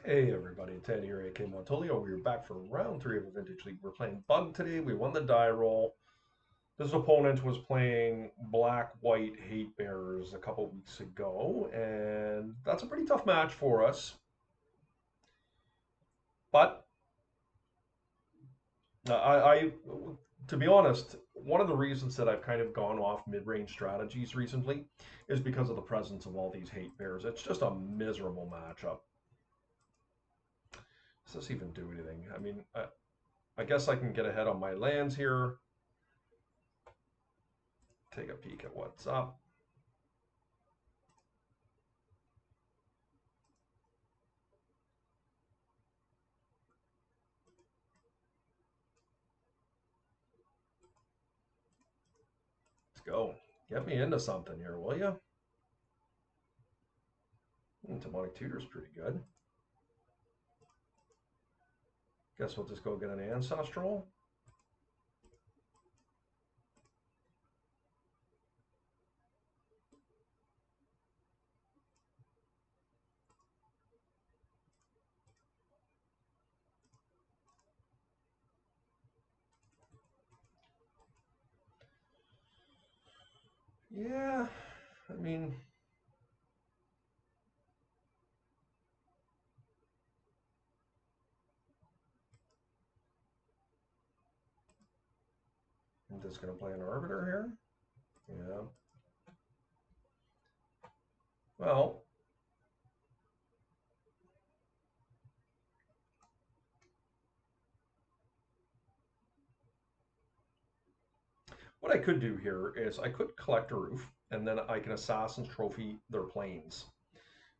Hey everybody, it's Andy here, aka Montolio. We are back for round three of the Vintage League. We're playing Bug today. We won the die roll. This opponent was playing Black White Hate Bears a couple weeks ago, and that's a pretty tough match for us. But I, to be honest, one of the reasons that I've kind of gone off mid-range strategies recently is because of the presence of all these Hate Bears. It's just a miserable matchup. Does this even do anything? I mean, I guess I can get ahead on my lands here. Take a peek at what's up. Let's go. Get me into something here, will you? Demonic Tutor's pretty good. Guess we'll just go get an Ancestral. Yeah, I mean, I'm just going to play an Arbiter here. Yeah. Well, what I could do here is I could collect a roof, and then I can Assassin's Trophy their planes.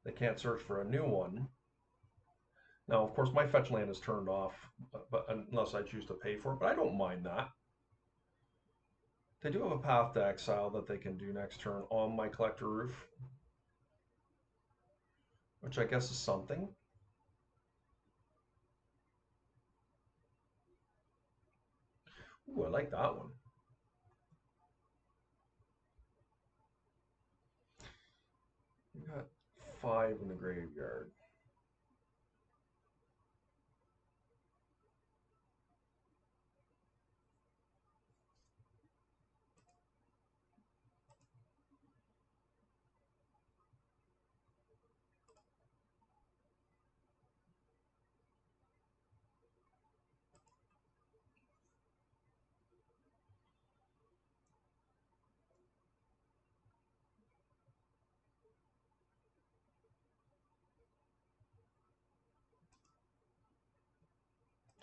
They can't search for a new one. Now, of course, my fetch land is turned off, but unless I choose to pay for it, but I don't mind that. They do have a Path to Exile that they can do next turn on my collector roof, which I guess is something. Ooh, I like that one. We got 5 in the graveyard.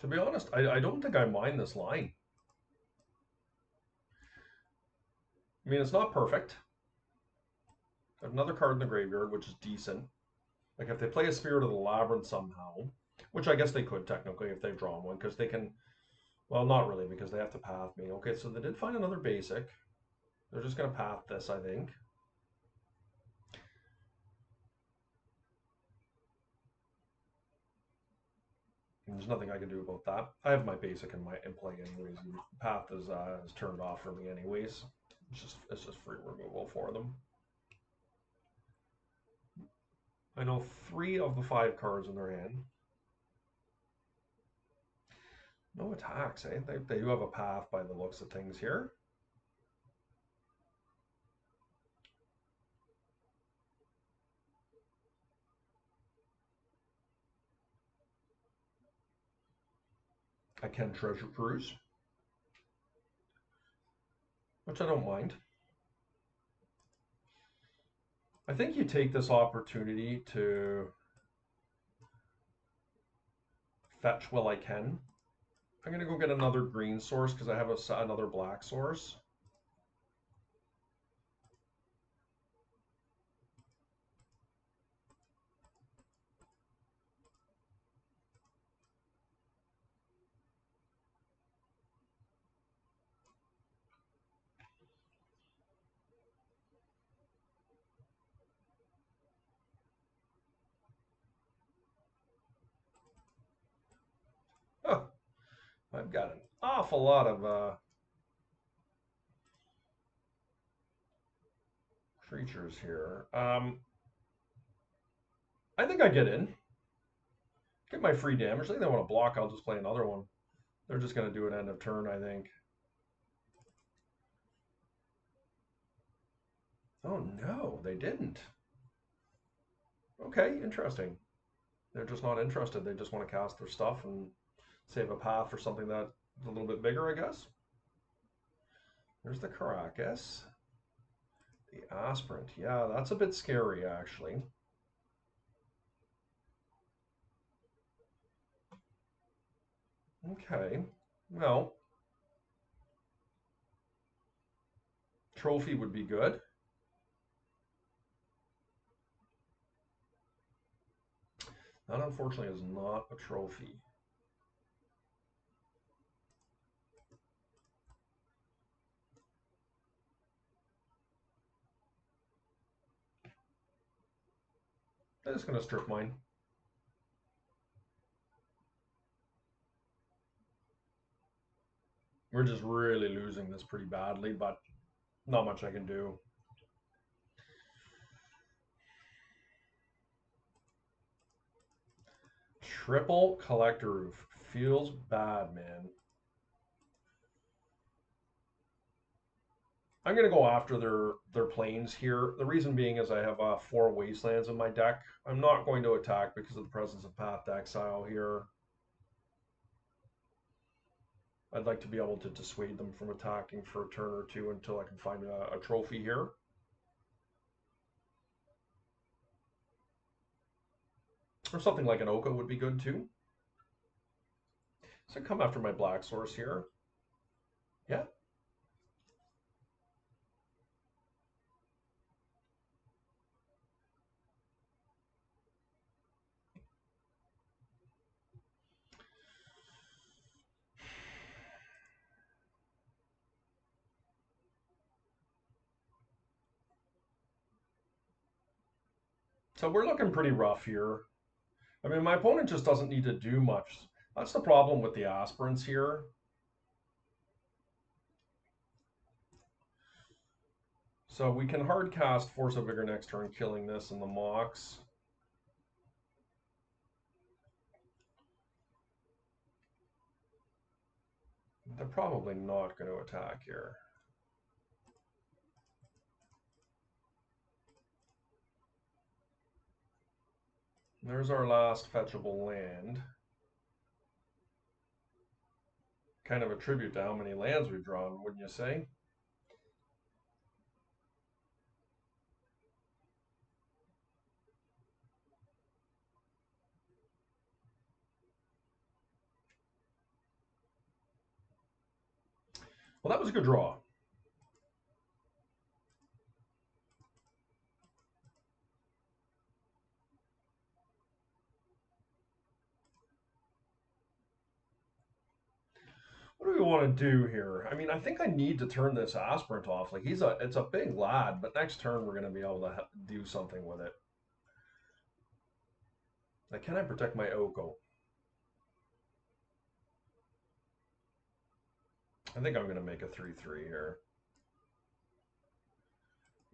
To be honest, I don't think I mind this line. I mean, it's not perfect. I have another card in the graveyard, which is decent. Like if they play a Spirit of the Labyrinth somehow, which I guess they could technically if they've drawn one, because they can. Well, not really, because they have to path me. Okay, so they did find another basic. They're just going to path this, I think. And there's nothing I can do about that. I have my basic in play anyways. And path is turned off for me anyways. It's just free removal for them. I know 3 of the 5 cards in their hand. No attacks, eh? They do have a path by the looks of things here. I can Treasure Cruise, which I don't mind. I think you take this opportunity to fetch while I can. I'm going to go get another green source because I have another black source. Huh, I've got an awful lot of creatures here. I think I get in. Get my free damage. I think they want to block. I'll just play another one. They're just going to do it end of turn, I think. Oh no, they didn't. Okay, interesting. They're just not interested. They just want to cast their stuff and save a path for something that's a little bit bigger, I guess. There's the Caracas. The Aspirant. Yeah, that's a bit scary, actually. Okay. Well, trophy would be good. That, unfortunately, is not a trophy. I'm just going to strip mine. We're just really losing this pretty badly, but not much I can do. Triple Collector Roof. Feels bad, man. I'm going to go after their planes here. The reason being is I have 4 Wastelands in my deck. I'm not going to attack because of the presence of Path to Exile here. I'd like to be able to dissuade them from attacking for a turn or two until I can find a trophy here. Or something like an Oko would be good too. So come after my black source here. Yeah. So we're looking pretty rough here. I mean, my opponent just doesn't need to do much. That's the problem with the aspirants here. So we can hard cast Force of Vigor next turn, killing this in the Mox. They're probably not going to attack here. There's our last fetchable land. Kind of a tribute to how many lands we've drawn, wouldn't you say? Well, that was a good draw. What do we want to do here? I mean, I think I need to turn this aspirant off. Like it's a big lad, but next turn we're going to be able to do something with it. Like, can I protect my Oko? I think I'm going to make a 3/3 here.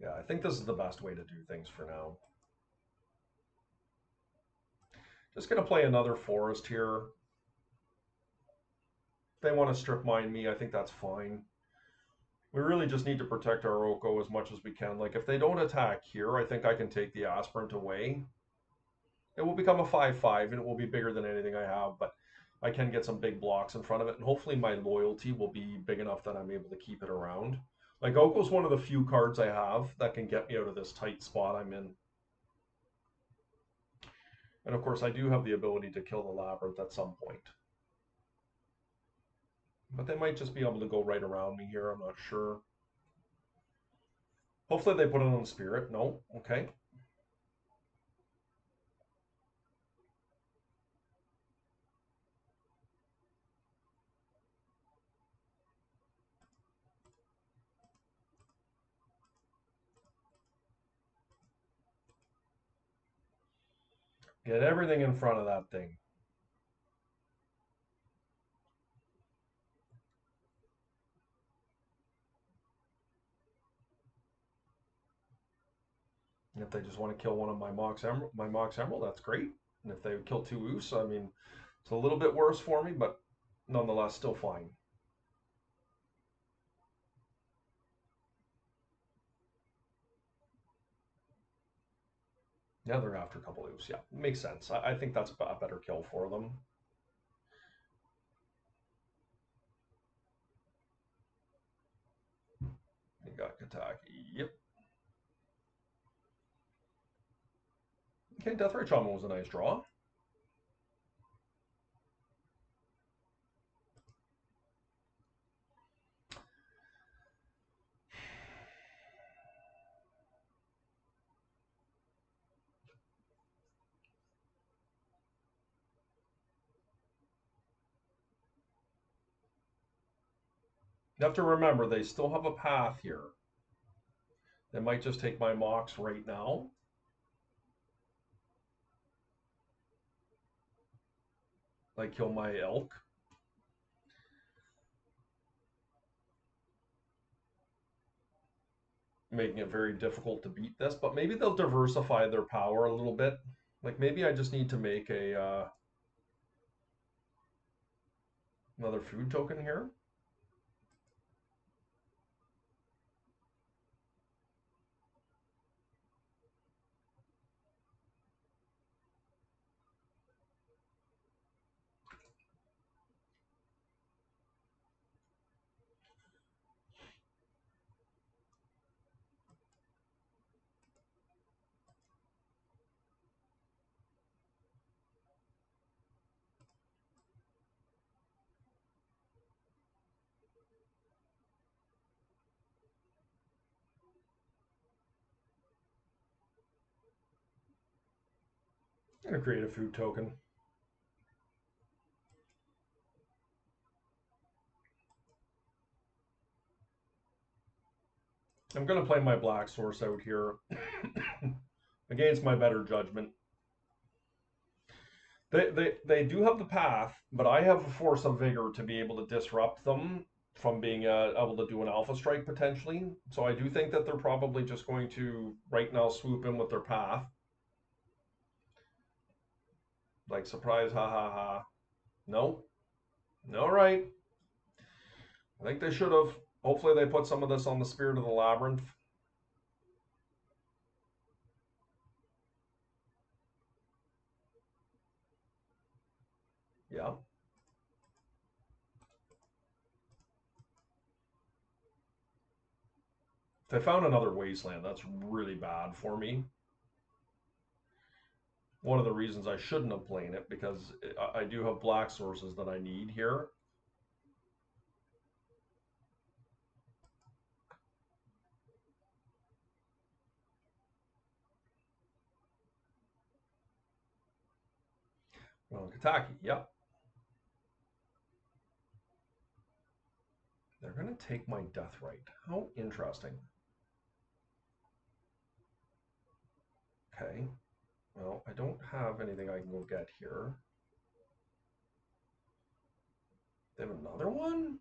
Yeah, I think this is the best way to do things for now. Just going to play another forest here. If they want to strip mine me, I think that's fine. We really just need to protect our Oko as much as we can. Like, if they don't attack here, I think I can take the aspirant away. It will become a 5/5, and it will be bigger than anything I have, but I can get some big blocks in front of it, and hopefully my loyalty will be big enough that I'm able to keep it around. Like, Oko's one of the few cards I have that can get me out of this tight spot I'm in. And of course, I do have the ability to kill the Labyrinth at some point. But they might just be able to go right around me here, I'm not sure. Hopefully they put it on Spirit. No, okay. Get everything in front of that thing. If they just want to kill one of my Mox Emerald, that's great. And if they would kill two oofs, I mean, it's a little bit worse for me, but nonetheless, still fine. Yeah, they're after a couple oofs. Yeah, makes sense. I think that's a better kill for them. You got Kataki. Yep. Okay, Deathray Shaman was a nice draw. You have to remember, they still have a path here. They might just take my Mox right now. Like kill my Elk. Making it very difficult to beat this, but maybe they'll diversify their power a little bit. Like maybe I just need to make a another food token here. I'm gonna create a food token. I'm gonna play my black source out here against my better judgment. They do have the path, but I have a force of vigor to be able to disrupt them from being able to do an alpha strike potentially. So I do think that they're probably just going to right now swoop in with their path. Like surprise, ha ha ha. No, all right. I think they should have. Hopefully they put some of this on the Spirit of the Labyrinth. Yeah. If they found another wasteland, that's really bad for me. One of the reasons I shouldn't have played it because I do have black sources that I need here. Well, Kentucky, yep. They're going to take my death right. How interesting. Okay. Well, I don't have anything I can go get here. They have another one?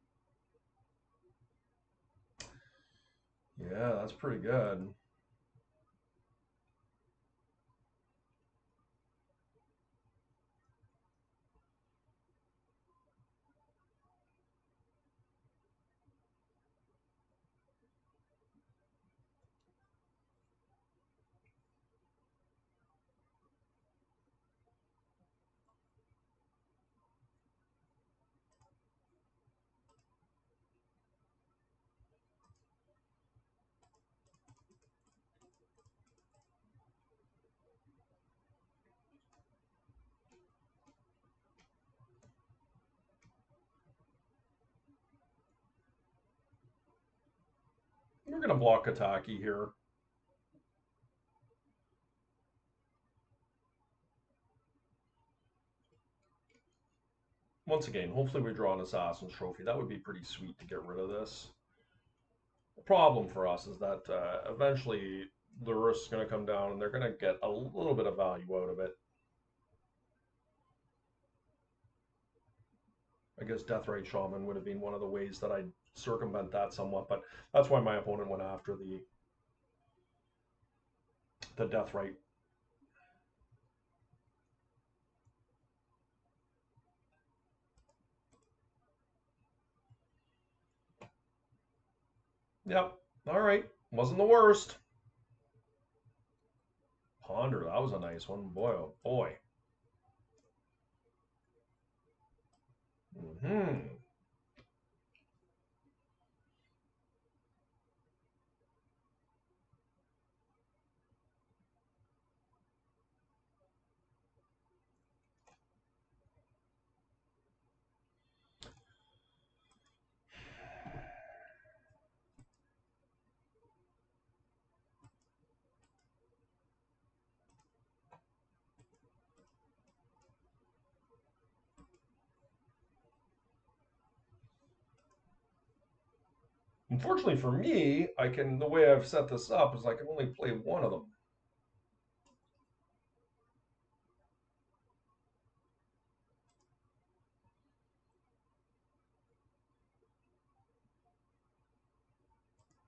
Yeah, that's pretty good. We're going to block Kataki here. Once again, hopefully we draw an Assassin's Trophy. That would be pretty sweet to get rid of this. The problem for us is that eventually the risk is going to come down and they're going to get a little bit of value out of it. I guess Deathrite Shaman would have been one of the ways that I'd circumvent that somewhat, but that's why my opponent went after the Deathrite. Yep. All right. Wasn't the worst. Ponder, that was a nice one. Boy, oh boy. Hmm. Unfortunately for me, the way I've set this up is I can only play one of them.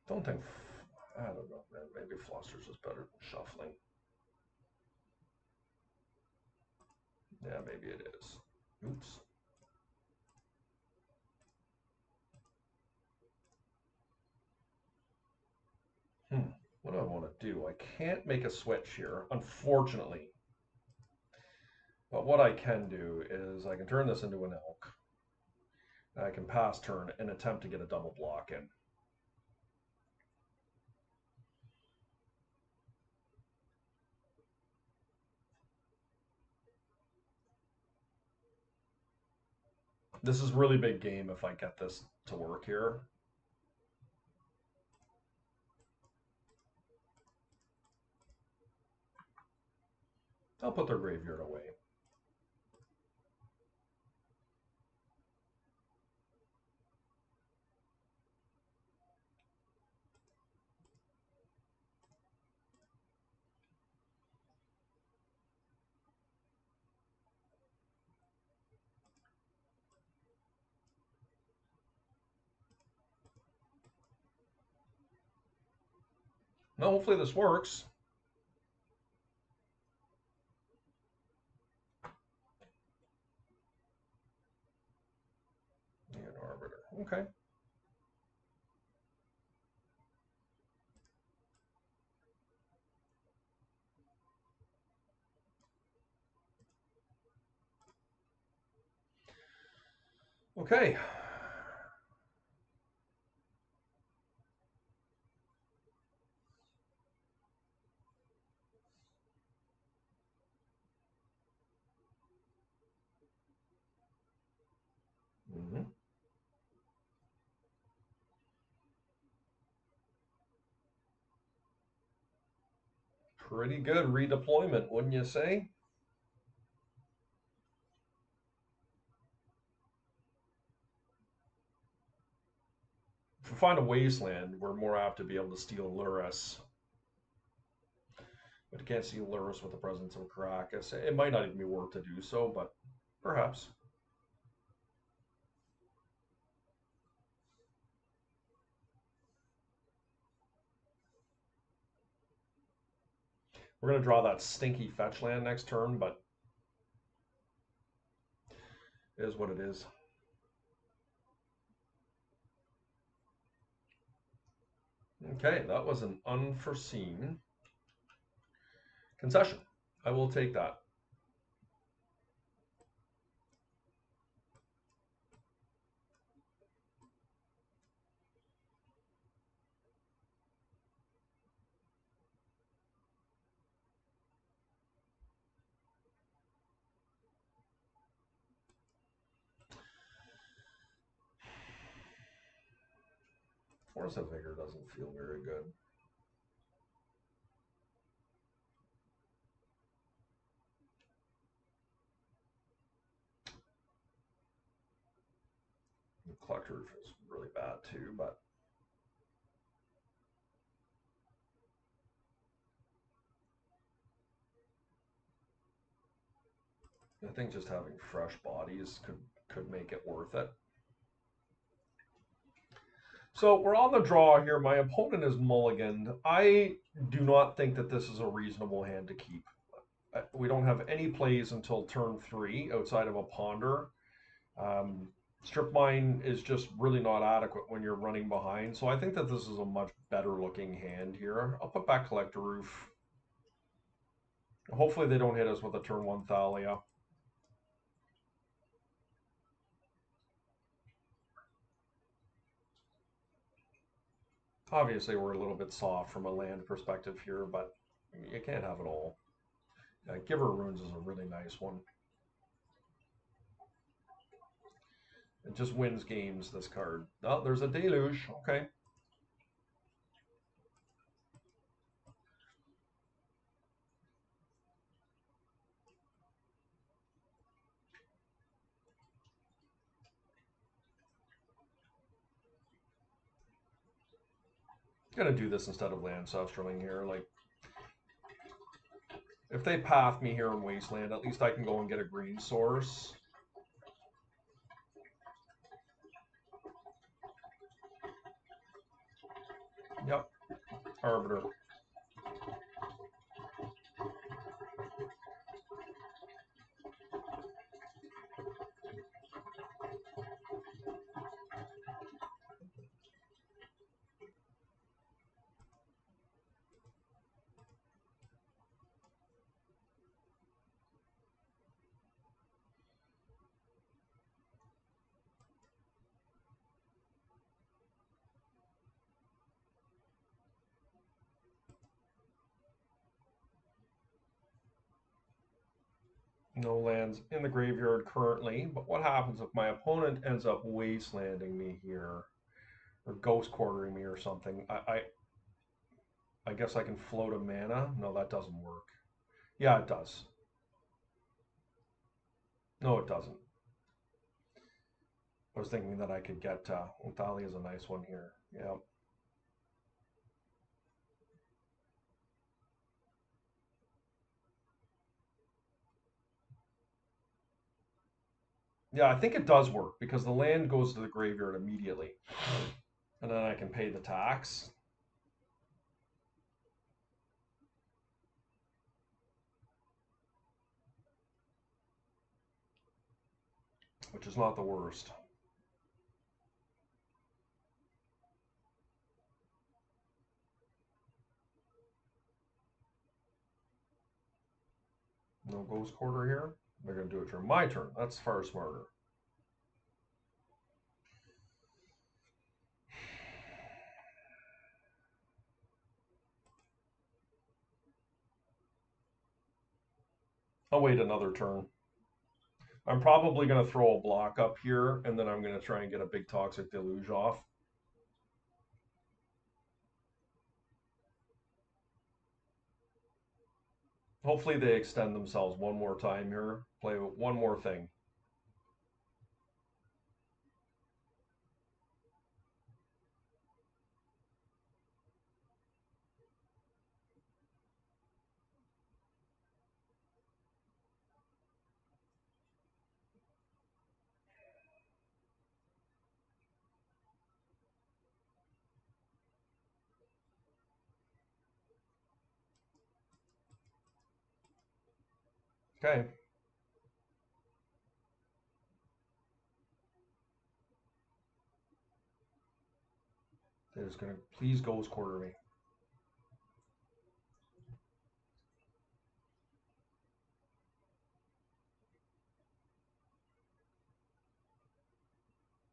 Don't think, I don't know, man. Maybe Floster's is better than shuffling. Yeah, maybe it is. Oops. Hmm. What do I want to do? I can't make a switch here, unfortunately. But what I can do is I can turn this into an elk. I can pass turn and attempt to get a double block in. This is really big game if I get this to work here. I'll put their graveyard away. Now, hopefully this works. An arbiter. Okay. Okay. Mm-hmm. Pretty good redeployment, wouldn't you say? If we find a wasteland, we're more apt to be able to steal Luris. But you can't steal Luris with the presence of Caracas. It might not even be worth to do so, but perhaps. We're going to draw that stinky fetch land next turn, but it is what it is. Okay, that was an unforeseen concession. I will take that. Force of Vigor doesn't feel very good. Collector is really bad too, but I think just having fresh bodies could make it worth it. So we're on the draw here. My opponent is mulliganed. I do not think that this is a reasonable hand to keep. We don't have any plays until turn 3 outside of a ponder. Um, Strip mine is just really not adequate when you're running behind. So I think that this is a much better looking hand here. I'll put back Collector Roof. Hopefully they don't hit us with a turn 1 Thalia. Obviously we're a little bit soft from a land perspective here, but you can't have it all. Giver Runes is a really nice one. It just wins games, this card. Oh, there's a Deluge. Okay. Gonna do this instead of land substrilling here. Like, if they path me here in Wasteland, at least I can go and get a green source. Yep, Arbiter. No lands in the graveyard currently, but what happens if my opponent ends up wastelanding me here, or ghost quartering me or something? I guess I can float a mana. No, that doesn't work. Yeah, it does. No, it doesn't. I was thinking that I could get Uthali is a nice one here. Yeah. Yeah, I think it does work because the land goes to the graveyard immediately. And then I can pay the tax. Which is not the worst. No ghost quarter here. They're going to do it during my turn. That's far smarter. I'll wait another turn. I'm probably going to throw a block up here, and then I'm going to try and get a big Toxic Deluge off. Hopefully they extend themselves one more time here. Play one more thing. Okay. They're just going to please ghost quarter me.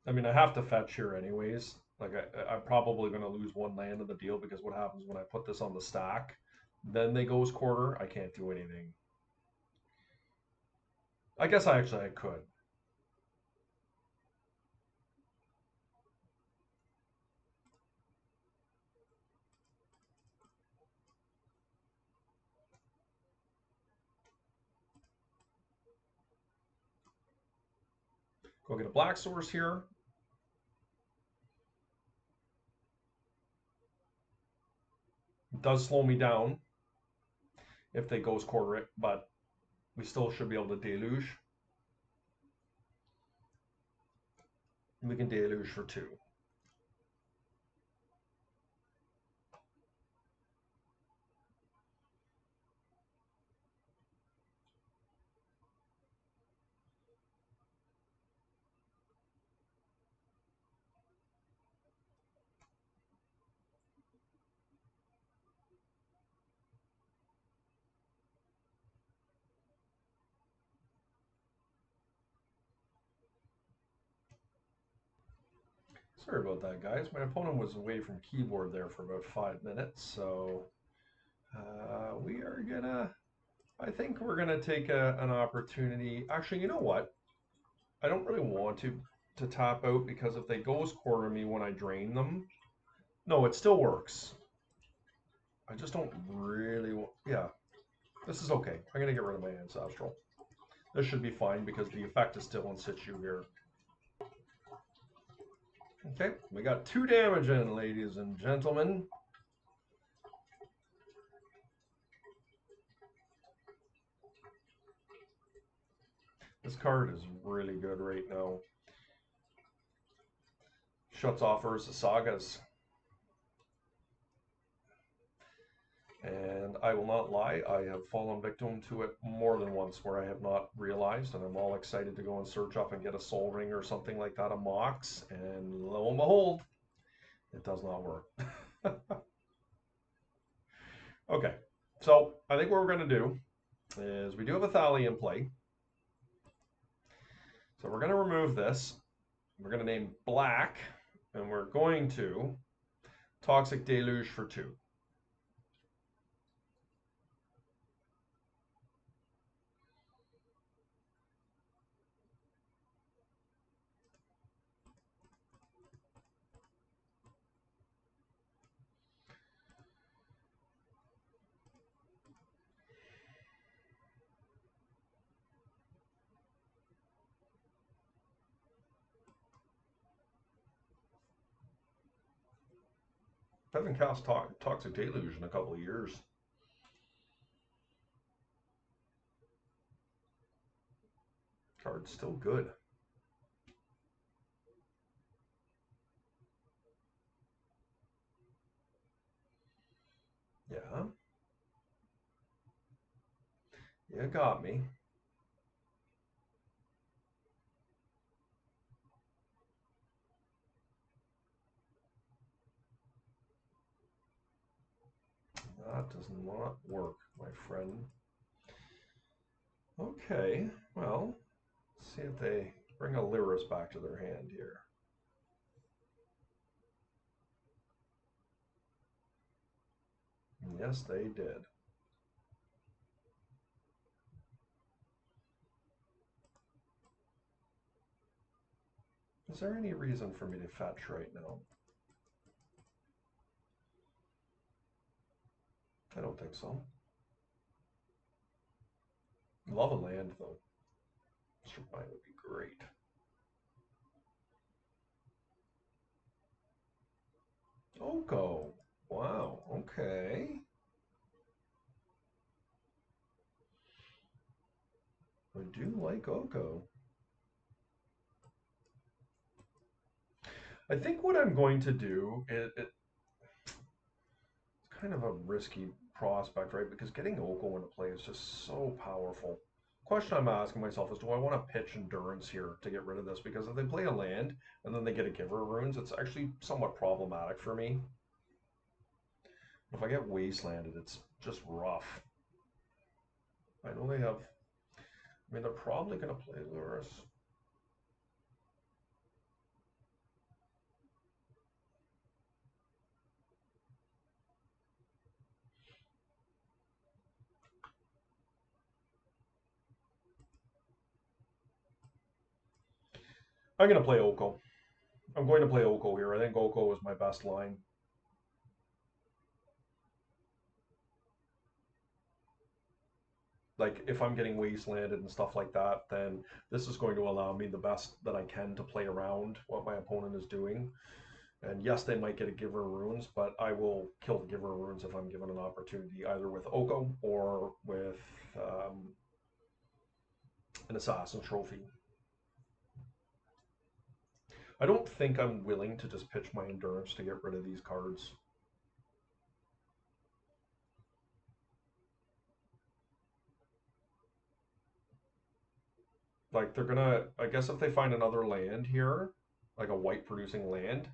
I mean, I have to fetch here anyways. Like, I'm probably going to lose one land in the deal because what happens when I put this on the stack? Then they ghost quarter. I can't do anything. I guess I could. Go get a black source here. It does slow me down if they ghost quarter it, but we still should be able to deluge. We can deluge for 2. Sorry about that, guys. My opponent was away from keyboard there for about 5 minutes, so we are gonna. I think we're gonna take an opportunity. Actually, you know what? I don't really want to tap out because if they ghost quarter me when I drain them, no, it still works. I just don't really want. Yeah, this is okay. I'm gonna get rid of my ancestral. This should be fine because the effect is still in situ here. Okay, we got 2 damage in, ladies and gentlemen. This card is really good right now. Shuts off Urza Sagas. And I will not lie, I have fallen victim to it more than once where I have not realized, and I'm all excited to go and search up and get a Soul Ring or something like that, a Mox, and lo and behold, it does not work. Okay, so I think what we're going to do is we do have a Thali in play. So we're going to remove this. We're going to name Black, and we're going to Toxic Deluge for 2. I haven't cast Toxic Deluge in a couple of years. Card's still good. Yeah, you got me. That does not work, my friend. Okay, well, let's see if they bring a Lyris back to their hand here. Yes, they did. Is there any reason for me to fetch right now? I don't think so. Love a land, though. Mine would be great. Oko. Wow, okay. I do like Oko. I think what I'm going to do is it's kind of a risky prospect, right? Because getting Oko into play is just so powerful. Question I'm asking myself is, do I want to pitch Endurance here to get rid of this? Because if they play a land and then they get a Giver of Runes, it's actually somewhat problematic for me. If I get Wastelanded, it's just rough. I know they have. I mean, they're probably going to play Luris. I'm going to play Oko. I'm going to play Oko here. I think Oko is my best line. Like, if I'm getting wastelanded and stuff like that, then this is going to allow me the best that I can to play around what my opponent is doing. And yes, they might get a Giver of Runes, but I will kill the Giver of Runes if I'm given an opportunity, either with Oko or with an Assassin Trophy. I don't think I'm willing to just pitch my Endurance to get rid of these cards. Like, they're gonna, I guess if they find another land here, like a white producing land,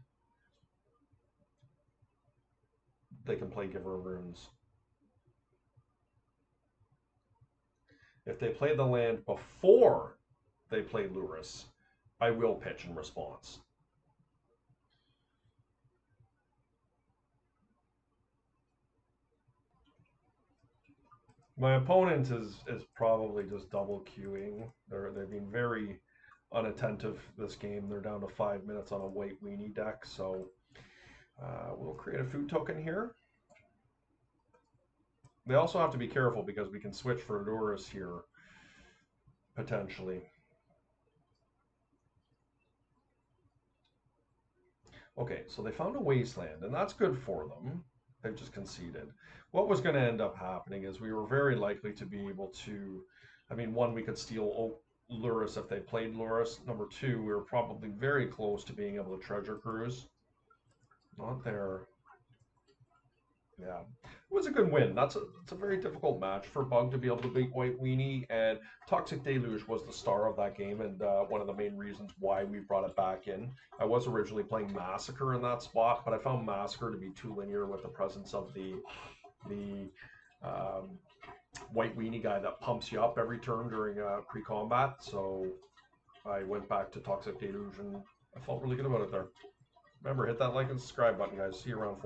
they can play Giver of Runes. If they play the land before they play Luris, I will pitch in response. My opponent is probably just double queuing. They've been very unattentive this game. They're down to 5 minutes on a white weenie deck, so we'll create a food token here. They also have to be careful because we can switch for Lurus here potentially. Okay, so they found a wasteland, and that's good for them. They've just conceded. What was going to end up happening is we were very likely to be able to. I mean, one, we could steal Lurus if they played Lurus. Number two, we were probably very close to being able to treasure cruise. Not there. Yeah, it was a good win. It's a very difficult match for Bug to be able to beat White Weenie, and Toxic Deluge was the star of that game, and one of the main reasons why we brought it back in. I was originally playing Massacre in that spot, but I found Massacre to be too linear with the presence of the White Weenie guy that pumps you up every turn during pre-combat. So I went back to Toxic Deluge, and I felt really good about it there. Remember, hit that like and subscribe button, guys. See you around 4.